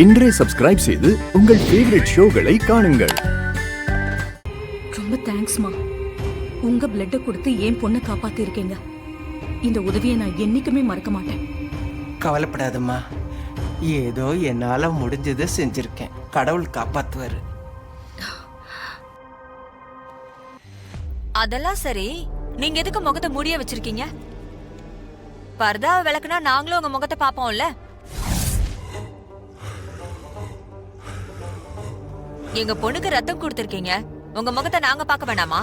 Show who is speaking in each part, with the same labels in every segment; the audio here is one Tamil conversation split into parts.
Speaker 1: இன்றே சப்ஸ்கிரைப் செய்து உங்கள் ஃபேவரட் ஷோகளை காணுங்கள்.
Speaker 2: ரொம்ப தேங்க்ஸ்மா. உங்க பிளட்டை கொடுத்து என் பொண்ணை காப்பாத்தி இருக்கீங்க. இந்த உதவியை நான் என்னைக்குமே மறக்க மாட்டேன்.
Speaker 3: கவலைப்படாதம்மா, ஏதோ என்னால முடிஞ்சதை செஞ்சிருக்கேன். கடவுள் காப்பாத்துவாரு.
Speaker 4: அதெல்லாம் சரி, நீங்க எதுக்கு முகத்தை மூடிய வச்சிருக்கீங்க? பர்தாவை விளக்குனா நாங்களும் உங்க முகத்தை பாப்போம்ல. எங்க பொண்ணுக்கு ரத்தம் கொடுத்திருக்கீங்க, உங்க முகத்தை நாங்க பார்க்க வேண்டாமா?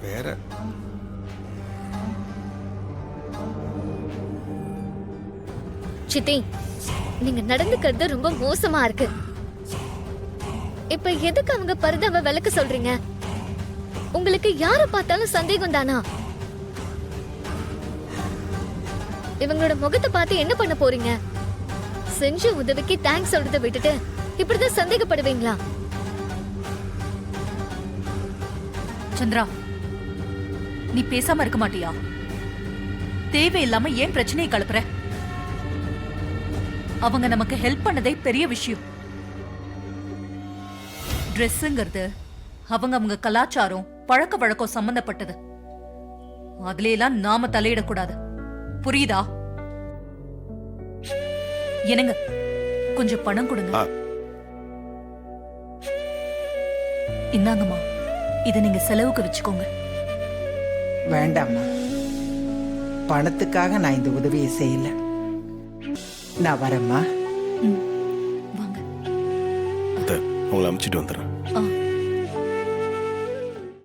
Speaker 5: வேற
Speaker 6: சித்தி, நீங்க நடந்துக்கிறது ரொம்ப மோசமா இருக்கு. இப்ப எதுக்கு அவங்க பர்தாவை விளக்க சொல்றீங்க? உங்களுக்கு யார பார்த்தாலும் சந்தேகம் தானா? இவங்களோட முகத்தை பார்த்து என்ன பண்ண போறீங்க? செஞ்ச உதவிக்கு தேங்க்ஸ் சொல்றதை விட்டுட்டு இப்படிதான் சந்தேகப்படுவீங்களா?
Speaker 2: சந்திரா, நீ பேசாம இருக்க மாட்டியா? தேவையில்லாம ஏன் பிரச்சனையை கலப்புற? அவங்க நமக்கு ஹெல்ப் பண்ணதே பெரிய விஷயம். ட்ரெஸ்ஸுங்கிறது அவங்க கலாச்சாரம் பழக்க வழக்கம் சம்பந்தப்பட்டது. அதுல எல்லாம் நாம தலையிடக்கூடாது, புரியுதா? என்னங்க, கொஞ்சம் பணம் கொடுங்க. இந்தாங்கம்மா, இதை நீங்க செலவுக்கு வச்சுக்கோங்க.
Speaker 3: வேண்டாம்மா, பணத்துக்காக நான் இந்த உதவியை செய்யல. நான் வரேம்மா.
Speaker 2: வாங்க.
Speaker 5: உங்களை அமுச்சிட்டு வந்துடுறேன்.